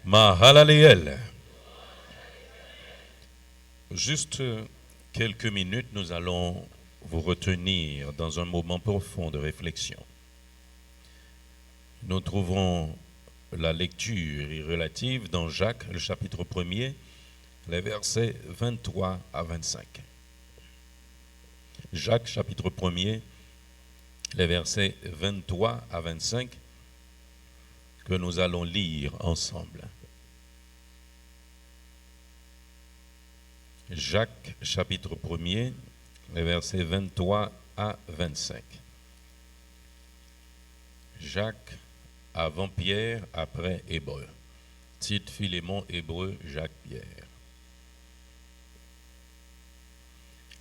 Mahalaleel. Juste quelques minutes, nous allons vous retenir dans un moment profond de réflexion. Nous trouvons la lecture relative dans Jacques, le chapitre 1er, les versets 23 à 25. Jacques, chapitre 1er, les versets 23 à 25, que nous allons lire ensemble. Jacques, chapitre 1er, les versets 23 à 25. Jacques, avant Pierre, après Hébreu. Tite, Philémon, Hébreu, Jacques, Pierre.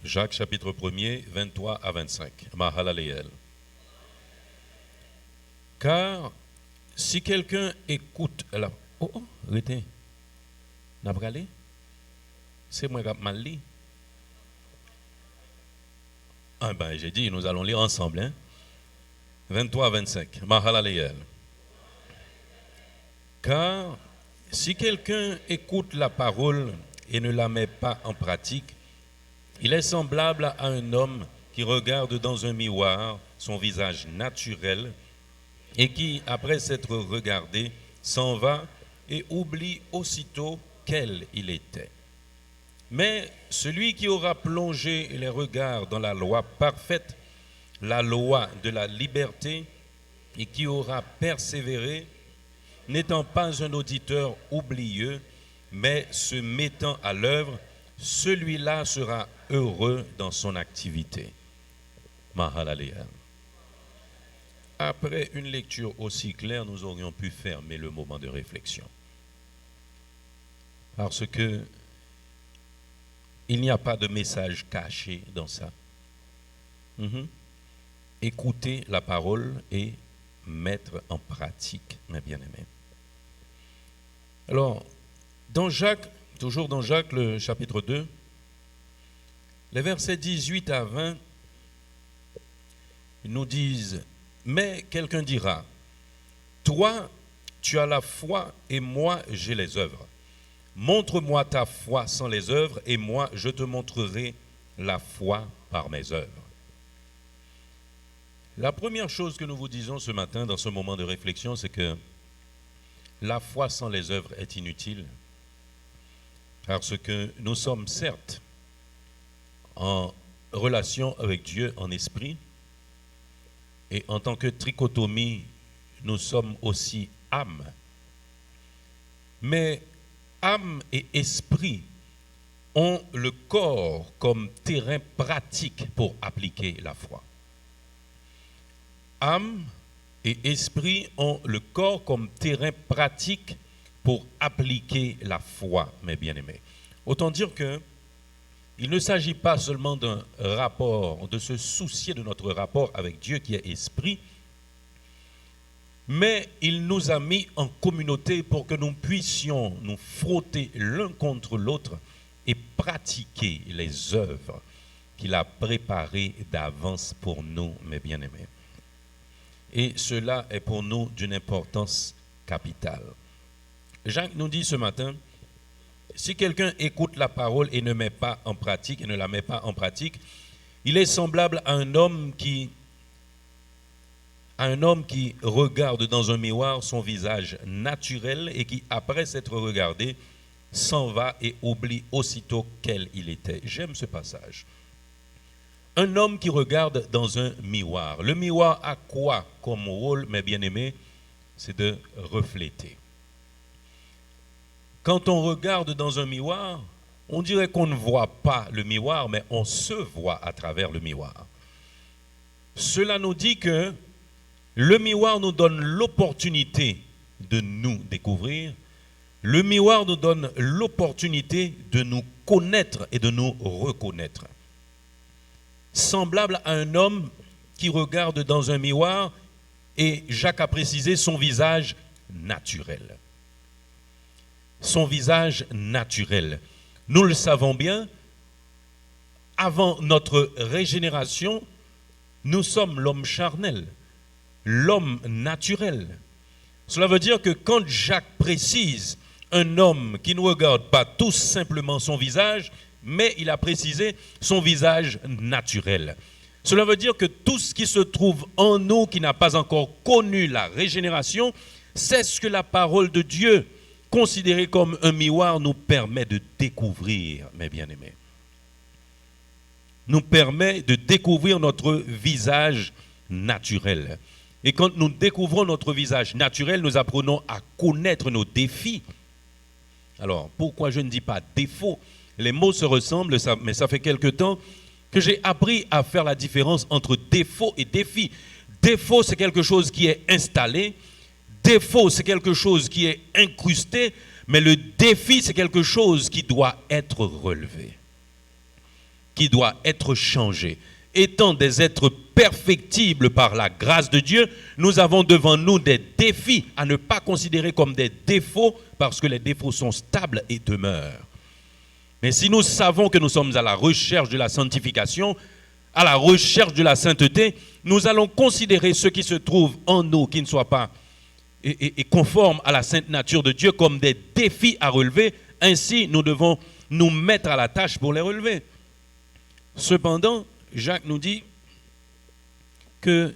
Jacques, chapitre 1er, 23 à 25. Mahalaleel. Car si quelqu'un écoute la... arrêtez. N'a pas allé? C'est moi qui ai mal lu. Ah ben, j'ai dit, nous allons lire ensemble. Hein? 23 à 25. Mahalaleel. Car si quelqu'un écoute la parole et ne la met pas en pratique, il est semblable à un homme qui regarde dans un miroir son visage naturel et qui, après s'être regardé, s'en va et oublie aussitôt quel il était. Mais celui qui aura plongé les regards dans la loi parfaite, la loi de la liberté, et qui aura persévéré, n'étant pas un auditeur oublieux, mais se mettant à l'œuvre, celui-là sera heureux dans son activité. Mahalaleel. Après une lecture aussi claire, nous aurions pu fermer le moment de réflexion. Parce que il n'y a pas de message caché dans ça. Écouter la parole et mettre en pratique, mes bien-aimés. Alors, dans Jacques, toujours dans Jacques, le chapitre 2, les versets 18 à 20 nous disent: mais quelqu'un dira, toi, tu as la foi et moi, j'ai les œuvres. Montre-moi ta foi sans les œuvres et moi, je te montrerai la foi par mes œuvres. La première chose que nous vous disons ce matin dans ce moment de réflexion, c'est que la foi sans les œuvres est inutile. Parce que nous sommes certes en relation avec Dieu en esprit, et en tant que trichotomie, nous sommes aussi âme. Mais âme et esprit ont le corps comme terrain pratique pour appliquer la foi. Âme et esprit ont le corps comme terrain pratique pour appliquer la foi, mes bien-aimés. Autant dire que il ne s'agit pas seulement d'un rapport, de se soucier de notre rapport avec Dieu qui est esprit, mais il nous a mis en communauté pour que nous puissions nous frotter l'un contre l'autre et pratiquer les œuvres qu'il a préparées d'avance pour nous, mes bien-aimés. Et cela est pour nous d'une importance capitale. Jacques nous dit ce matin: si quelqu'un écoute la parole et ne met pas en pratique, et ne la met pas en pratique, il est semblable à un homme qui regarde dans un miroir son visage naturel et qui, après s'être regardé, s'en va et oublie aussitôt quel il était. J'aime ce passage. Un homme qui regarde dans un miroir. Le miroir a quoi comme rôle, mes bien-aimés? C'est de refléter. Quand on regarde dans un miroir, on dirait qu'on ne voit pas le miroir, mais on se voit à travers le miroir. Cela nous dit que le miroir nous donne l'opportunité de nous découvrir. Le miroir nous donne l'opportunité de nous connaître et de nous reconnaître. Semblable à un homme qui regarde dans un miroir, et Jacques a précisé son visage naturel. Son visage naturel. Nous le savons bien, avant notre régénération, nous sommes l'homme charnel, l'homme naturel. Cela veut dire que quand Jacques précise un homme qui ne regarde pas tout simplement son visage, mais il a précisé son visage naturel. Cela veut dire que tout ce qui se trouve en nous qui n'a pas encore connu la régénération, c'est ce que la parole de Dieu, considérée comme un miroir, nous permet de découvrir, mes bien-aimés. Nous permet de découvrir notre visage naturel. Et quand nous découvrons notre visage naturel, nous apprenons à connaître nos défis. Alors, pourquoi je ne dis pas défaut? Les mots se ressemblent, mais ça fait quelque temps que j'ai appris à faire la différence entre défaut et défi. Défaut, c'est quelque chose qui est installé. Défaut, c'est quelque chose qui est incrusté. Mais le défi, c'est quelque chose qui doit être relevé, qui doit être changé. Étant des êtres perfectibles par la grâce de Dieu, nous avons devant nous des défis à ne pas considérer comme des défauts parce que les défauts sont stables et demeurent. Mais si nous savons que nous sommes à la recherche de la sanctification, à la recherche de la sainteté, nous allons considérer ce qui se trouve en nous qui ne soit pas et conforme à la sainte nature de Dieu comme des défis à relever. Ainsi, nous devons nous mettre à la tâche pour les relever. Cependant, Jacques nous dit que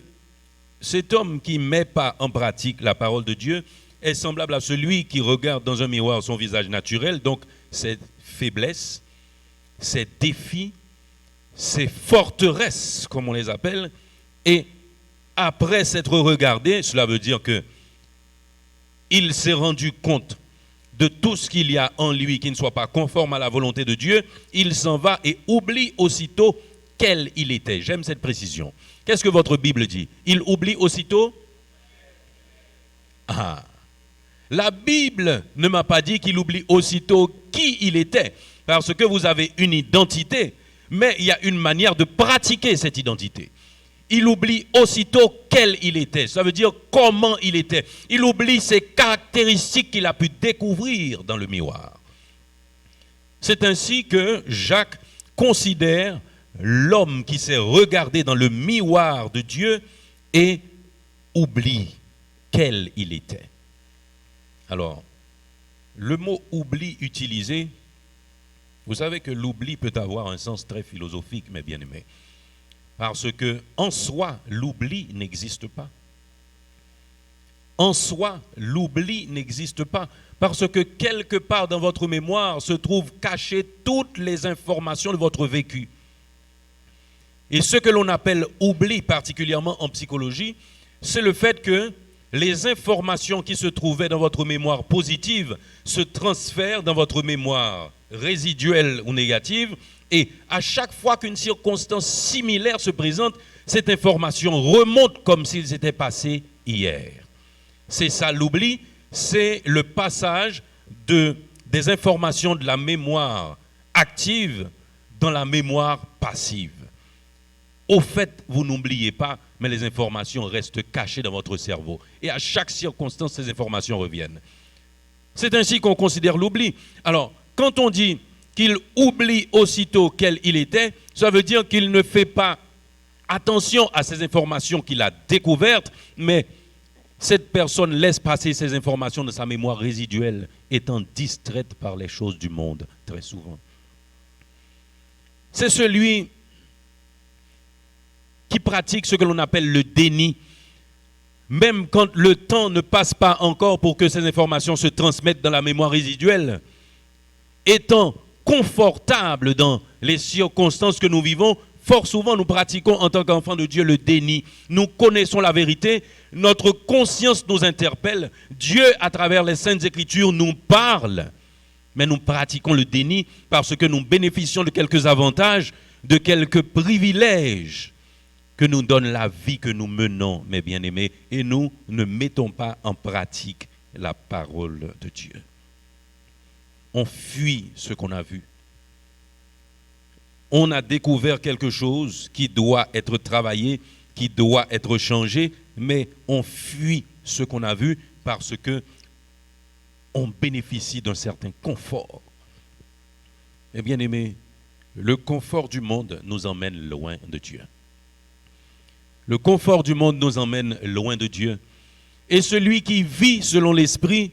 cet homme qui ne met pas en pratique la parole de Dieu est semblable à celui qui regarde dans un miroir son visage naturel, donc ses faiblesses, ses défis, ses forteresses, comme on les appelle, et après s'être regardé, cela veut dire que il s'est rendu compte de tout ce qu'il y a en lui qui ne soit pas conforme à la volonté de Dieu, il s'en va et oublie aussitôt quel il était. J'aime cette précision. Qu'est-ce que votre Bible dit? Il oublie aussitôt? Ah. La Bible ne m'a pas dit qu'il oublie aussitôt qui il était, parce que vous avez une identité, mais il y a une manière de pratiquer cette identité. Il oublie aussitôt quel il était, ça veut dire comment il était. Il oublie ses caractéristiques qu'il a pu découvrir dans le miroir. C'est ainsi que Jacques considère l'homme qui s'est regardé dans le miroir de Dieu et oublie quel il était. Alors, le mot oubli utilisé, vous savez que l'oubli peut avoir un sens très philosophique, mes bien-aimés. Parce que en soi, l'oubli n'existe pas. En soi, l'oubli n'existe pas. Parce que quelque part dans votre mémoire se trouvent cachées toutes les informations de votre vécu. Et ce que l'on appelle oubli, particulièrement en psychologie, c'est le fait que les informations qui se trouvaient dans votre mémoire positive se transfèrent dans votre mémoire résiduelle ou négative. Et à chaque fois qu'une circonstance similaire se présente, cette information remonte comme s'il s'était passé hier. C'est ça l'oubli, c'est le passage des informations de la mémoire active dans la mémoire passive. Au fait, vous n'oubliez pas, mais les informations restent cachées dans votre cerveau. Et à chaque circonstance, ces informations reviennent. C'est ainsi qu'on considère l'oubli. Alors, quand on dit qu'il oublie aussitôt quel il était, ça veut dire qu'il ne fait pas attention à ces informations qu'il a découvertes, mais cette personne laisse passer ces informations de sa mémoire résiduelle, étant distraite par les choses du monde, très souvent. C'est celui qui pratique ce que l'on appelle le déni, même quand le temps ne passe pas encore pour que ces informations se transmettent dans la mémoire résiduelle, étant confortable dans les circonstances que nous vivons, fort souvent nous pratiquons en tant qu'enfants de Dieu le déni. Nous connaissons la vérité, notre conscience nous interpelle, Dieu à travers les Saintes Écritures nous parle, mais nous pratiquons le déni parce que nous bénéficions de quelques avantages, de quelques privilèges que nous donne la vie que nous menons, mes bien-aimés, et nous ne mettons pas en pratique la parole de Dieu. On fuit ce qu'on a vu. On a découvert quelque chose qui doit être travaillé, qui doit être changé, mais on fuit ce qu'on a vu parce que on bénéficie d'un certain confort. Eh bien aimés, le confort du monde nous emmène loin de Dieu. Le confort du monde nous emmène loin de Dieu. Et celui qui vit selon l'esprit,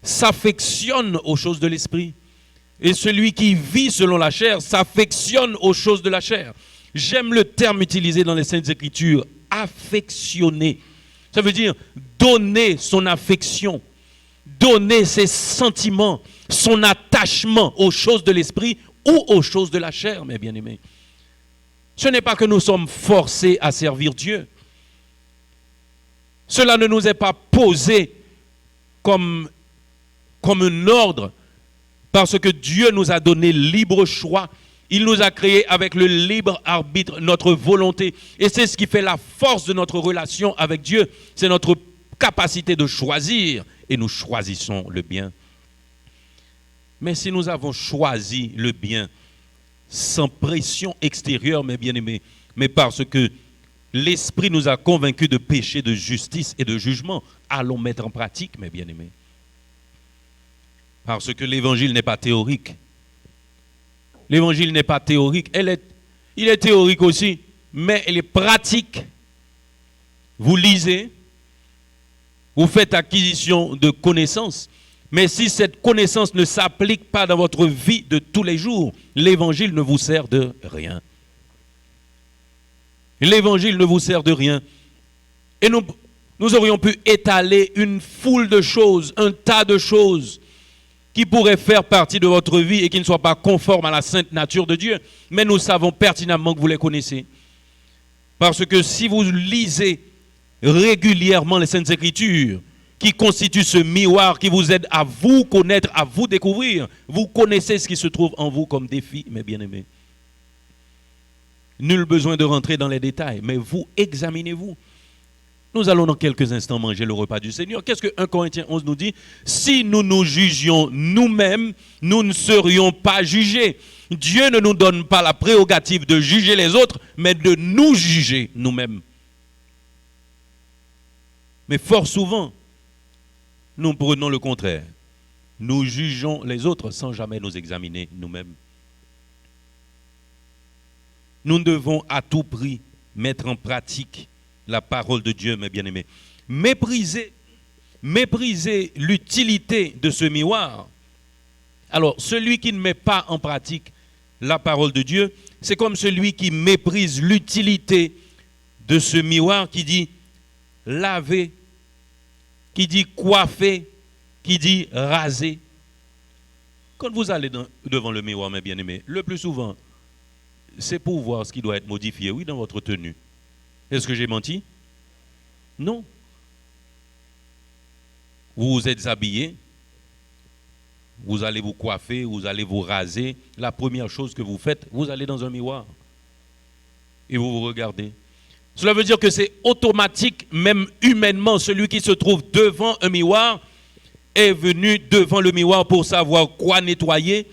s'affectionne aux choses de l'esprit. Et celui qui vit selon la chair s'affectionne aux choses de la chair. J'aime le terme utilisé dans les Saintes Écritures, affectionner. Ça veut dire donner son affection, donner ses sentiments, son attachement aux choses de l'esprit ou aux choses de la chair, mes bien-aimés. Ce n'est pas que nous sommes forcés à servir Dieu. Cela ne nous est pas posé comme un ordre, parce que Dieu nous a donné libre choix. Il nous a créés avec le libre arbitre, notre volonté. Et c'est ce qui fait la force de notre relation avec Dieu. C'est notre capacité de choisir. Et nous choisissons le bien. Mais si nous avons choisi le bien sans pression extérieure, mes bien-aimés, mais parce que l'Esprit nous a convaincus de péché, de justice et de jugement, allons mettre en pratique, mes bien-aimés. Parce que l'évangile n'est pas théorique. L'évangile n'est pas théorique. Il est théorique aussi, mais il est pratique. Vous lisez, vous faites acquisition de connaissances, mais si cette connaissance ne s'applique pas dans votre vie de tous les jours, l'évangile ne vous sert de rien. L'évangile ne vous sert de rien. Et nous aurions pu étaler une foule de choses, un tas de choses qui pourraient faire partie de votre vie et qui ne soient pas conformes à la sainte nature de Dieu. Mais nous savons pertinemment que vous les connaissez. Parce que si vous lisez régulièrement les Saintes Écritures, qui constituent ce miroir qui vous aide à vous connaître, à vous découvrir, vous connaissez ce qui se trouve en vous comme défi, mes bien-aimés. Nul besoin de rentrer dans les détails, mais vous, examinez-vous. Nous allons dans quelques instants manger le repas du Seigneur. Qu'est-ce que 1 Corinthiens 11 nous dit? Si nous nous jugions nous-mêmes, nous ne serions pas jugés. Dieu ne nous donne pas la prérogative de juger les autres, mais de nous juger nous-mêmes. Mais fort souvent, nous prenons le contraire. Nous jugeons les autres sans jamais nous examiner nous-mêmes. Nous devons à tout prix mettre en pratique la parole de Dieu, mes bien-aimés. Mépriser l'utilité de ce miroir. Alors, celui qui ne met pas en pratique la parole de Dieu, c'est comme celui qui méprise l'utilité de ce miroir, qui dit laver, qui dit coiffer, qui dit raser. Quand vous allez devant le miroir, mes bien-aimés, le plus souvent, c'est pour voir ce qui doit être modifié, oui, dans votre tenue. Est-ce que j'ai menti? Non. Vous vous êtes habillé, vous allez vous coiffer, vous allez vous raser. La première chose que vous faites, vous allez dans un miroir et vous vous regardez. Cela veut dire que c'est automatique, même humainement, celui qui se trouve devant un miroir est venu devant le miroir pour savoir quoi nettoyer,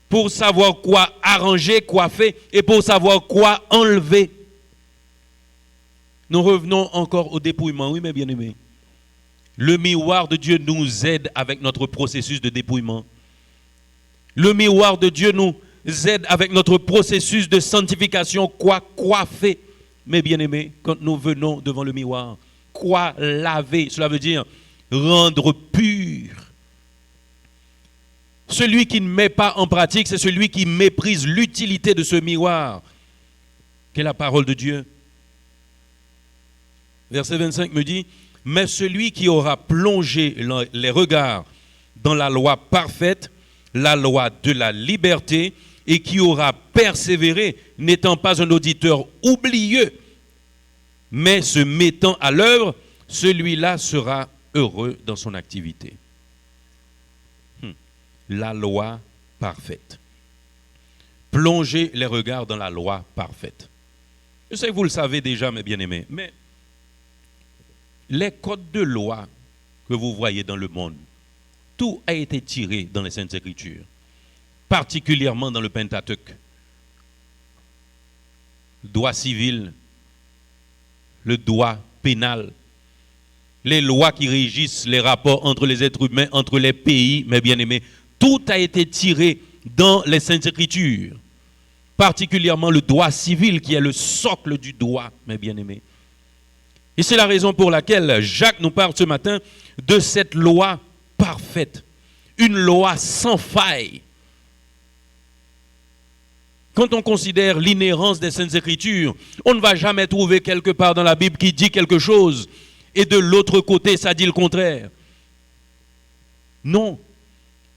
pour savoir quoi arranger, coiffer et pour savoir quoi enlever. Nous revenons encore au dépouillement, oui mes bien-aimés. Le miroir de Dieu nous aide avec notre processus de dépouillement. Le miroir de Dieu nous aide avec notre processus de sanctification, quoi coiffer, mes bien-aimés, quand nous venons devant le miroir. Quoi laver, cela veut dire rendre pur. Celui qui ne met pas en pratique, c'est celui qui méprise l'utilité de ce miroir, qu'est la parole de Dieu. Verset 25 me dit, mais celui qui aura plongé les regards dans la loi parfaite, la loi de la liberté, et qui aura persévéré, n'étant pas un auditeur oublieux, mais se mettant à l'œuvre, celui-là sera heureux dans son activité. La loi parfaite. Plongez les regards dans la loi parfaite. Je sais que vous le savez déjà, mes bien-aimés, mais les codes de loi que vous voyez dans le monde, tout a été tiré dans les Saintes Écritures, particulièrement dans le Pentateuque. Le droit civil, le droit pénal, les lois qui régissent les rapports entre les êtres humains, entre les pays, mes bien-aimés, tout a été tiré dans les Saintes Écritures, particulièrement le droit civil qui est le socle du droit, mes bien-aimés. Et c'est la raison pour laquelle Jacques nous parle ce matin de cette loi parfaite, une loi sans faille. Quand on considère l'inhérence des Saintes Écritures, on ne va jamais trouver quelque part dans la Bible qui dit quelque chose et de l'autre côté, ça dit le contraire. Non,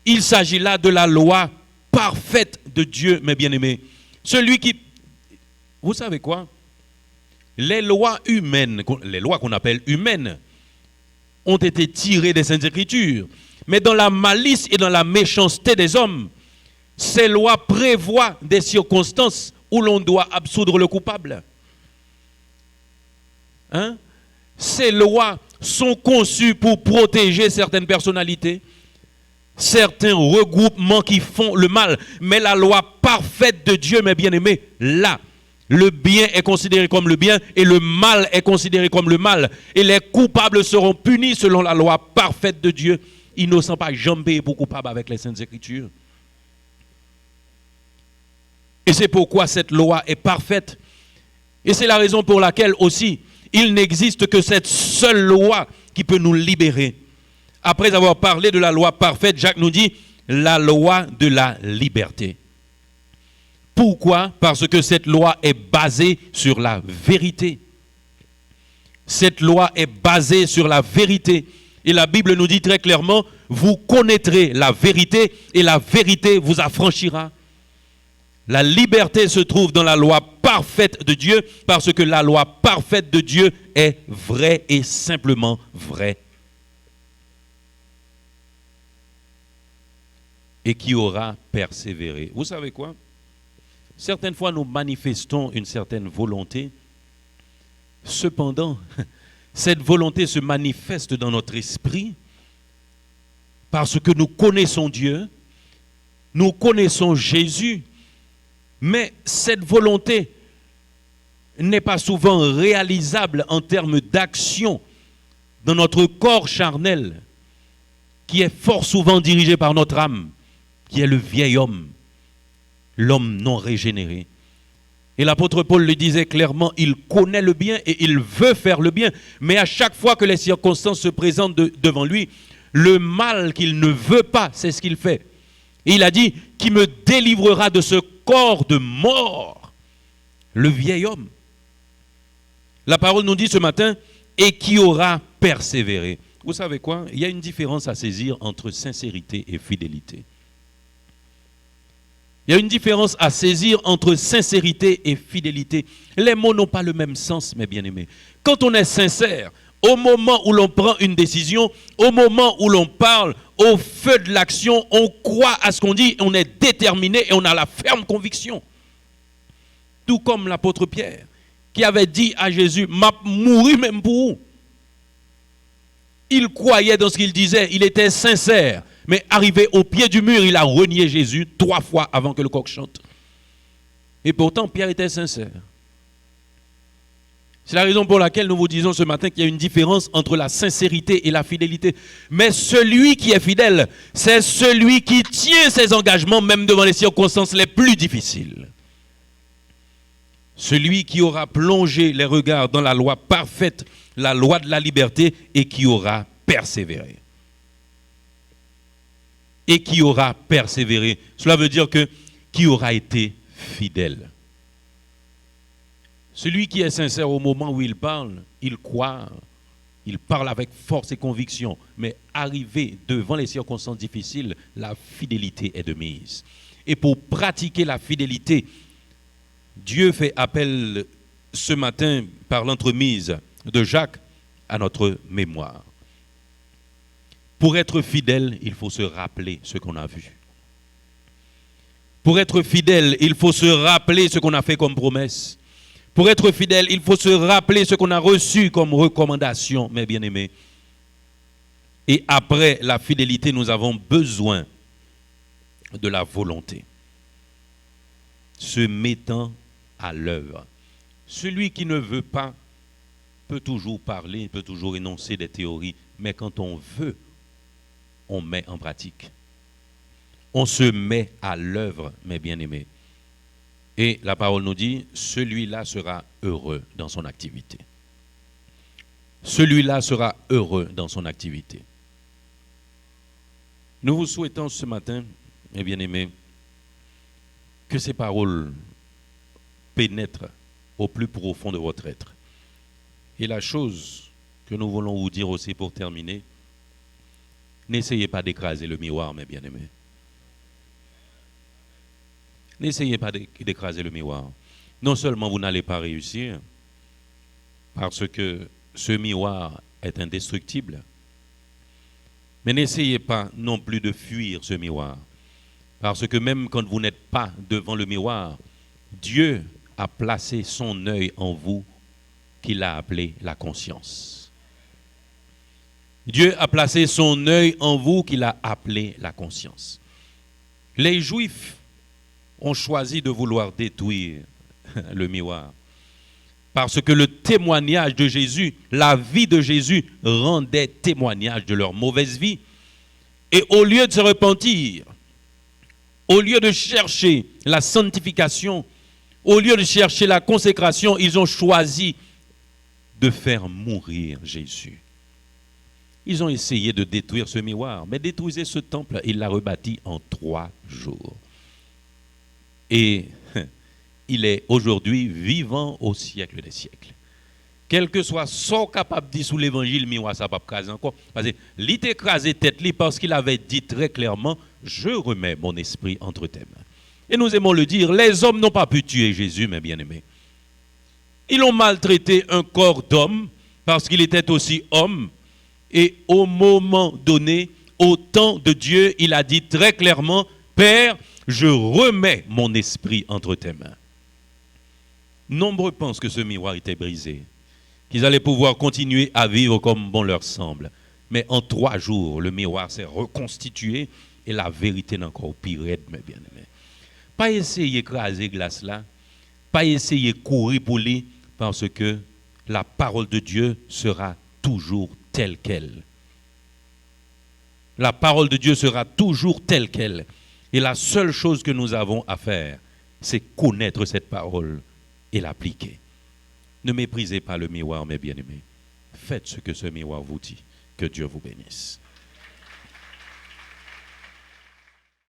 il s'agit là de la loi parfaite de Dieu, mes bien-aimés. Celui qui... Vous savez quoi? Les lois humaines, les lois qu'on appelle humaines, ont été tirées des Saintes Écritures. Mais dans la malice et dans la méchanceté des hommes, ces lois prévoient des circonstances où l'on doit absoudre le coupable. Hein? Ces lois sont conçues pour protéger certaines personnalités, certains regroupements qui font le mal. Mais la loi parfaite de Dieu, mes bien-aimés, là, le bien est considéré comme le bien et le mal est considéré comme le mal. Et les coupables seront punis selon la loi parfaite de Dieu. Ils ne sont pas jamais pour coupables avec les Saintes Écritures. Et c'est pourquoi cette loi est parfaite. Et c'est la raison pour laquelle aussi, il n'existe que cette seule loi qui peut nous libérer. Après avoir parlé de la loi parfaite, Jacques nous dit la loi de la liberté. Pourquoi? Parce que cette loi est basée sur la vérité. Cette loi est basée sur la vérité. Et la Bible nous dit très clairement, vous connaîtrez la vérité et la vérité vous affranchira. La liberté se trouve dans la loi parfaite de Dieu parce que la loi parfaite de Dieu est vraie et simplement vraie. Et qui aura persévéré. Vous savez quoi? Certaines fois, nous manifestons une certaine volonté. Cependant, cette volonté se manifeste dans notre esprit parce que nous connaissons Dieu, nous connaissons Jésus, mais cette volonté n'est pas souvent réalisable en termes d'action dans notre corps charnel, qui est fort souvent dirigé par notre âme, qui est le vieil homme, l'homme non régénéré. Et l'apôtre Paul le disait clairement, il connaît le bien et il veut faire le bien. Mais à chaque fois que les circonstances se présentent devant lui, le mal qu'il ne veut pas, c'est ce qu'il fait. Et il a dit, qui me délivrera de ce corps de mort, le vieil homme. La parole nous dit ce matin, et qui aura persévéré. Vous savez quoi? Il y a une différence à saisir entre sincérité et fidélité. Il y a une différence à saisir entre sincérité et fidélité. Les mots n'ont pas le même sens, mes bien-aimés. Quand on est sincère, au moment où l'on prend une décision, au moment où l'on parle, au feu de l'action, on croit à ce qu'on dit, on est déterminé et on a la ferme conviction. Tout comme l'apôtre Pierre, qui avait dit à Jésus, m'a mouru même pour vous. Il croyait dans ce qu'il disait, il était sincère. Mais arrivé au pied du mur, il a renié Jésus 3 fois avant que le coq chante. Et pourtant, Pierre était sincère. C'est la raison pour laquelle nous vous disons ce matin qu'il y a une différence entre la sincérité et la fidélité. Mais celui qui est fidèle, c'est celui qui tient ses engagements même devant les circonstances les plus difficiles. Celui qui aura plongé les regards dans la loi parfaite, la loi de la liberté, et qui aura persévéré. Et qui aura persévéré. Cela veut dire que qui aura été fidèle. Celui qui est sincère au moment où il parle, il croit, il parle avec force et conviction. Mais arrivé devant les circonstances difficiles, la fidélité est de mise. Et pour pratiquer la fidélité, Dieu fait appel ce matin par l'entremise de Jacques à notre mémoire. Pour être fidèle, il faut se rappeler ce qu'on a vu. Pour être fidèle, il faut se rappeler ce qu'on a fait comme promesse. Pour être fidèle, il faut se rappeler ce qu'on a reçu comme recommandation, mes bien-aimés. Et après la fidélité, nous avons besoin de la volonté. Se mettant à l'œuvre. Celui qui ne veut pas peut toujours parler, peut toujours énoncer des théories, mais quand on veut, on met en pratique. On se met à l'œuvre, mes bien-aimés. Et la parole nous dit, celui-là sera heureux dans son activité. Celui-là sera heureux dans son activité. Nous vous souhaitons ce matin, mes bien-aimés, que ces paroles pénètrent au plus profond de votre être. Et la chose que nous voulons vous dire aussi pour terminer, n'essayez pas d'écraser le miroir, mes bien-aimés. N'essayez pas d'écraser le miroir. Non seulement vous n'allez pas réussir, parce que ce miroir est indestructible, mais n'essayez pas non plus de fuir ce miroir. Parce que même quand vous n'êtes pas devant le miroir, Dieu a placé son œil en vous qu'il a appelé la conscience. Dieu a placé son œil en vous qu'il a appelé la conscience. Les Juifs ont choisi de vouloir détruire le miroir. Parce que le témoignage de Jésus, la vie de Jésus, rendait témoignage de leur mauvaise vie. Et au lieu de se repentir, au lieu de chercher la sanctification, au lieu de chercher la consécration, ils ont choisi de faire mourir Jésus. Ils ont essayé de détruire ce miroir, mais détruisez ce temple, il l'a rebâti en 3 jours. Et il est aujourd'hui vivant au siècle des siècles. Quel que soit ce capable de dire sous l'évangile, miroir, ça ne va pas craser encore. Parce qu'il a écrasé tête parce qu'il avait dit très clairement, je remets mon esprit entre tes mains. Et nous aimons le dire, les hommes n'ont pas pu tuer Jésus, mes bien-aimés. Ils ont maltraité un corps d'homme parce qu'il était aussi homme. Et au moment donné, au temps de Dieu, il a dit très clairement, Père, je remets mon esprit entre tes mains. Nombreux pensent que ce miroir était brisé, qu'ils allaient pouvoir continuer à vivre comme bon leur semble. Mais en 3 jours, le miroir s'est reconstitué et la vérité n'est encore pire, mes bien-aimés. Pas essayer d'écraser glace là, pas essayer de courir pour lui, parce que la parole de Dieu sera toujours telle qu'elle. La parole de Dieu sera toujours telle qu'elle. Et la seule chose que nous avons à faire, c'est connaître cette parole et l'appliquer. Ne méprisez pas le miroir, mes bien-aimés. Faites ce que ce miroir vous dit. Que Dieu vous bénisse.